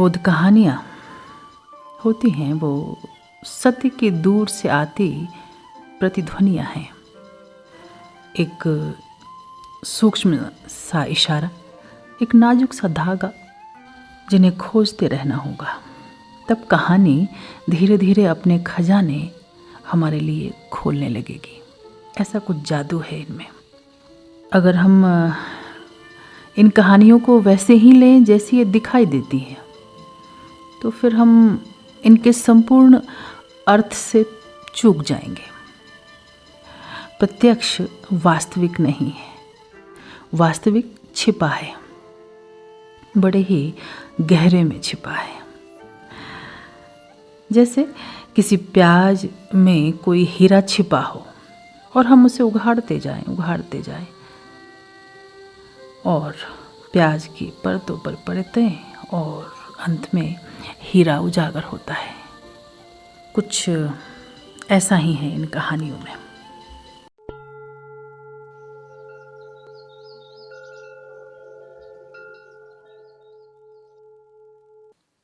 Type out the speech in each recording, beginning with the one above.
बोध कहानियाँ होती हैं वो सत्य की दूर से आती प्रतिध्वनियाँ हैं। एक सूक्ष्म सा इशारा, एक नाजुक सा धागा जिन्हें खोजते रहना होगा। तब कहानी धीरे धीरे अपने खजाने हमारे लिए खोलने लगेगी। ऐसा कुछ जादू है इनमें। अगर हम इन कहानियों को वैसे ही लें जैसी ये दिखाई देती हैं, तो फिर हम इनके संपूर्ण अर्थ से चूक जाएंगे। प्रत्यक्ष वास्तविक नहीं है, वास्तविक छिपा है, बड़े ही गहरे में छिपा है। जैसे किसी प्याज में कोई हीरा छिपा हो और हम उसे उघाड़ते जाएं और प्याज की परतों पर परतें और अंत में हीरा उजागर होता है। कुछ ऐसा ही है इन कहानियों में।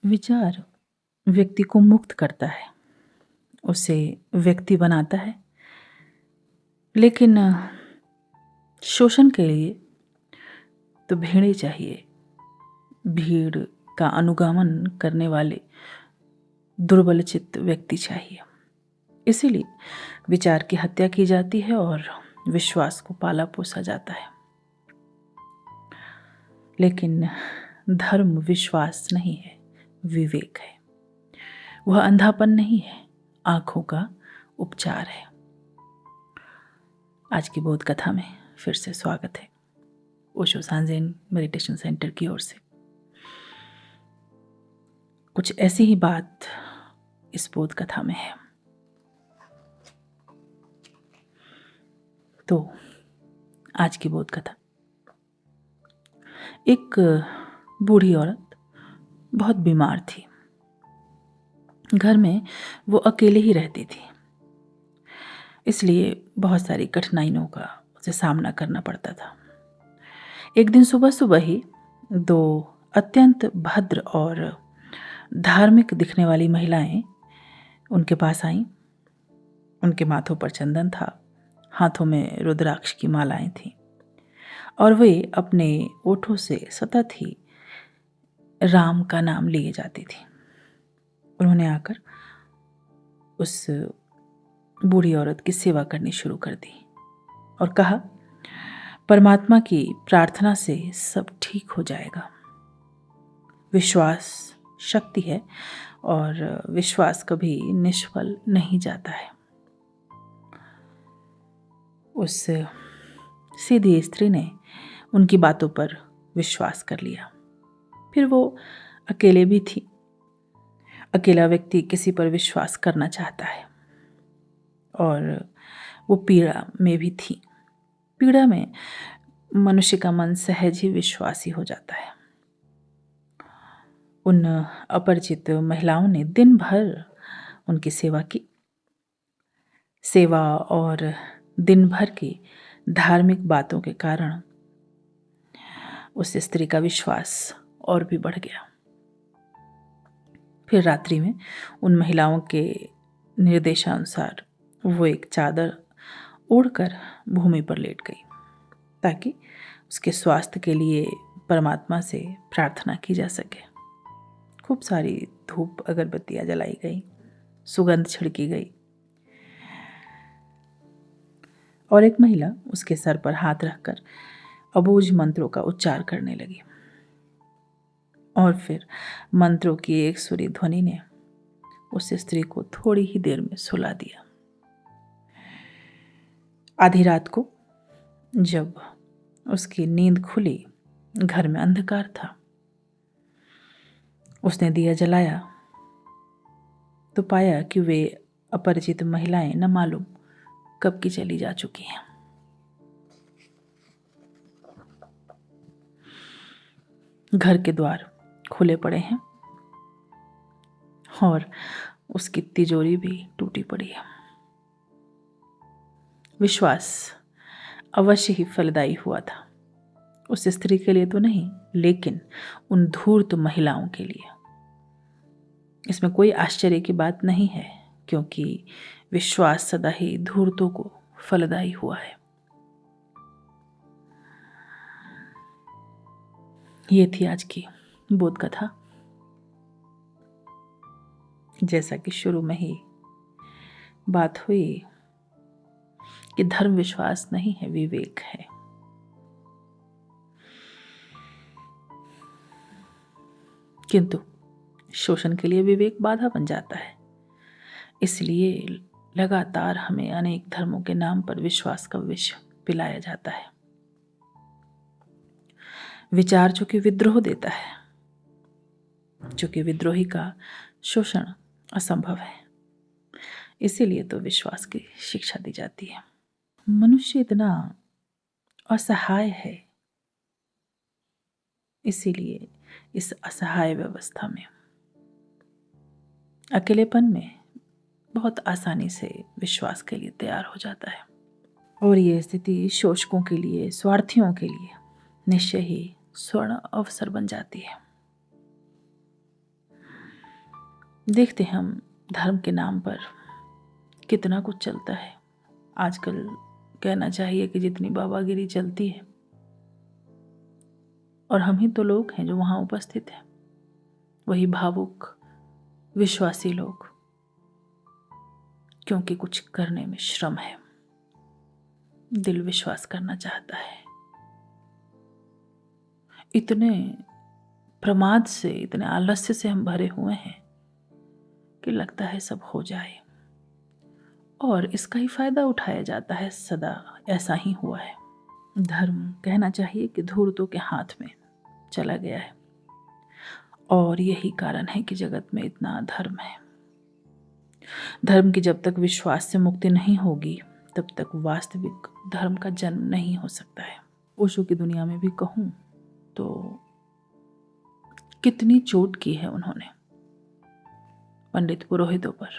विचार व्यक्ति को मुक्त करता है, उसे व्यक्ति बनाता है, लेकिन शोषण के लिए तो भीड़ चाहिए। भीड़ का अनुगमन करने वाले दुर्बल चित्त व्यक्ति चाहिए। इसीलिए विचार की हत्या की जाती है और विश्वास को पाला पोसा जाता है। लेकिन धर्म विश्वास नहीं है, विवेक है। वह अंधापन नहीं है, आंखों का उपचार है। आज की बोध कथा में फिर से स्वागत है ओशो सांजेन मेडिटेशन सेंटर की ओर से। कुछ ऐसी ही बात इस बोध कथा में है। तो आज की बोध कथा, एक बूढ़ी औरत बहुत बीमार थी। घर में वो अकेले ही रहती थी, इसलिए बहुत सारी कठिनाइयों का उसे सामना करना पड़ता था। एक दिन सुबह सुबह ही दो अत्यंत भद्र और धार्मिक दिखने वाली महिलाएं उनके पास आईं। उनके माथों पर चंदन था, हाथों में रुद्राक्ष की मालाएं थीं और वे अपने ओठों से सतत ही राम का नाम लिए जाती थी। उन्होंने आकर उस बूढ़ी औरत की सेवा करनी शुरू कर दी और कहा, परमात्मा की प्रार्थना से सब ठीक हो जाएगा। विश्वास शक्ति है और विश्वास कभी निष्फल नहीं जाता है। उस सीधी स्त्री ने उनकी बातों पर विश्वास कर लिया। फिर वो अकेले भी थी। अकेला व्यक्ति किसी पर विश्वास करना चाहता है और वो पीड़ा में भी थी। पीड़ा में मनुष्य का मन सहज ही विश्वासी हो जाता है। उन अपरिचित महिलाओं ने दिन भर उनकी सेवा की। सेवा और दिन भर की धार्मिक बातों के कारण उस स्त्री का विश्वास और भी बढ़ गया। फिर रात्रि में उन महिलाओं के निर्देशानुसार वो एक चादर ओढ़कर भूमि पर लेट गई ताकि उसके स्वास्थ्य के लिए परमात्मा से प्रार्थना की जा सके। खूब सारी धूप अगरबत्तियां जलाई गई, सुगंध छिड़की गई और एक महिला उसके सर पर हाथ रखकर अबूझ मंत्रों का उच्चार करने लगी। और फिर मंत्रों की एक सुरी ध्वनि ने उस स्त्री को थोड़ी ही देर में सुला दिया। आधी रात को जब उसकी नींद खुली, घर में अंधकार था। उसने दिया जलाया तो पाया कि वे अपरिचित महिलाएं न मालूम कब की चली जा चुकी हैं। घर के द्वार खुले पड़े हैं और उसकी तिजोरी भी टूटी पड़ी है। विश्वास अवश्य ही फलदायी हुआ था, उस स्त्री के लिए तो नहीं, लेकिन उन धूर्त महिलाओं के लिए। इसमें कोई आश्चर्य की बात नहीं है, क्योंकि विश्वास सदा ही धूर्तों को फलदायी हुआ है। ये थी आज की बोध कथा। जैसा कि शुरू में ही बात हुई कि धर्म विश्वास नहीं है, विवेक है। किंतु शोषण के लिए विवेक बाधा बन जाता है। इसलिए लगातार हमें अनेक धर्मों के नाम पर विश्वास का विष पिलाया जाता है। विचार जो कि विद्रोह देता है, चूंकि विद्रोही का शोषण असंभव है, इसीलिए तो विश्वास की शिक्षा दी जाती है। मनुष्य इतना असहाय है, इसीलिए इस असहाय व्यवस्था में, अकेलेपन में बहुत आसानी से विश्वास के लिए तैयार हो जाता है। और ये स्थिति शोषकों के लिए, स्वार्थियों के लिए निश्चय ही स्वर्ण अवसर बन जाती है। देखते हैं हम धर्म के नाम पर कितना कुछ चलता है। आजकल कहना चाहिए कि जितनी बाबागिरी चलती है, और हम ही तो लोग हैं जो वहां उपस्थित हैं, वही भावुक विश्वासी लोग, क्योंकि कुछ करने में श्रम है, दिल विश्वास करना चाहता है। इतने प्रमाद से, इतने आलस्य से हम भरे हुए हैं कि लगता है सब हो जाए, और इसका ही फायदा उठाया जाता है। सदा ऐसा ही हुआ है। धर्म कहना चाहिए कि धूर्तों के हाथ में चला गया है, और यही कारण है कि जगत में इतना अधर्म है। धर्म की जब तक विश्वास से मुक्ति नहीं होगी, तब तक वास्तविक धर्म का जन्म नहीं हो सकता है। ओशो की दुनिया में भी कहूं तो कितनी चोट की है उन्होंने पंडित पुरोहितों पर,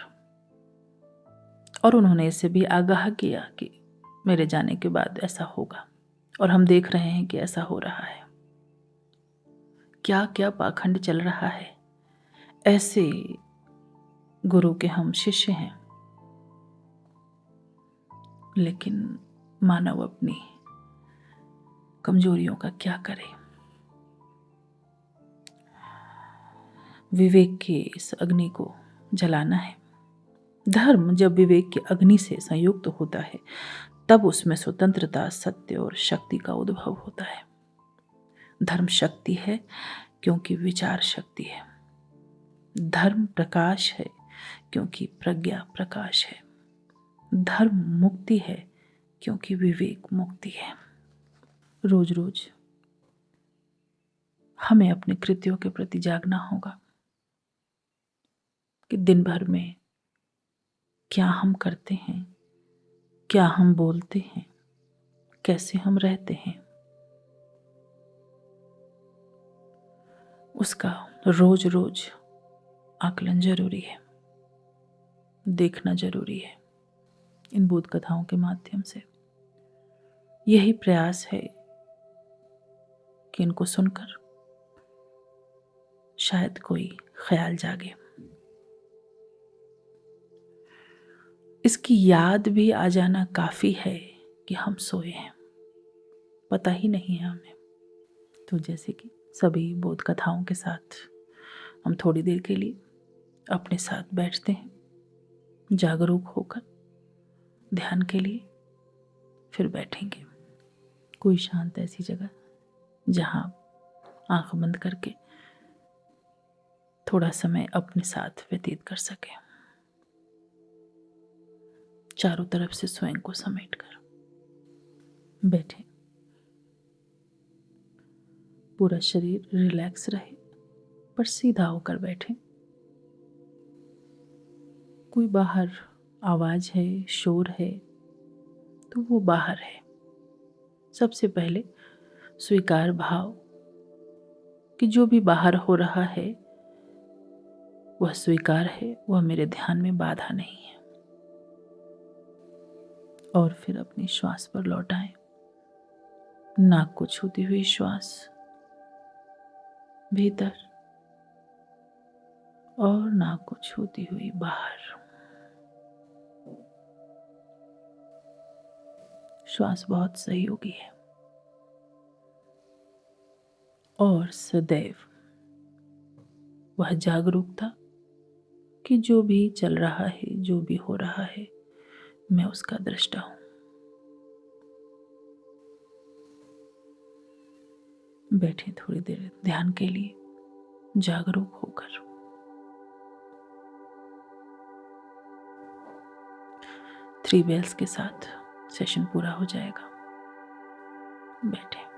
और उन्होंने इससे भी आगाह किया कि मेरे जाने के बाद ऐसा होगा, और हम देख रहे हैं कि ऐसा हो रहा है। क्या क्या पाखंड चल रहा है। ऐसे गुरु के हम शिष्य हैं, लेकिन मानव अपनी कमजोरियों का क्या करे। विवेक की इस अग्नि को जलाना है। धर्म जब विवेक की अग्नि से संयुक्त होता है, तब उसमें स्वतंत्रता, सत्य और शक्ति का उद्भव होता है। धर्म शक्ति है क्योंकि विचार शक्ति है। धर्म प्रकाश है क्योंकि प्रज्ञा प्रकाश है। धर्म मुक्ति है क्योंकि विवेक मुक्ति है। रोज रोज हमें अपने कृत्यों के प्रति जागना होगा कि दिन भर में क्या हम करते हैं, क्या हम बोलते हैं, कैसे हम रहते हैं, उसका रोज रोज आकलन जरूरी है, देखना जरूरी है। इन बोध कथाओं के माध्यम से यही प्रयास है कि इनको सुनकर शायद कोई ख्याल जागे। इसकी याद भी आ जाना काफी है कि हम सोए हैं, पता ही नहीं है हमें। तो जैसे कि सभी बोध कथाओं के साथ हम थोड़ी देर के लिए अपने साथ बैठते हैं, जागरूक होकर ध्यान के लिए, फिर बैठेंगे कोई शांत ऐसी जगह जहां आंख बंद करके थोड़ा समय अपने साथ व्यतीत कर सके, चारों तरफ से स्वयं को समेटकर बैठे। पूरा शरीर रिलैक्स रहे, पर सीधा होकर बैठे। कोई बाहर आवाज है, शोर है, तो वो बाहर है। सबसे पहले स्वीकार भाव कि जो भी बाहर हो रहा है वह स्वीकार है, वह मेरे ध्यान में बाधा नहीं है। और फिर अपनी श्वास पर लौटाएं। नाक को छूती हुई श्वास भीतर और नाक को छूती हुई बाहर। श्वास बहुत सहयोगी है और सदैव वह जागरूकता कि जो भी चल रहा है, जो भी हो रहा है, मैं उसका दृष्टा हूं। बैठे थोड़ी देर ध्यान के लिए जागरूक होकर। 3 बेल्स के साथ सेशन पूरा हो जाएगा। बैठे।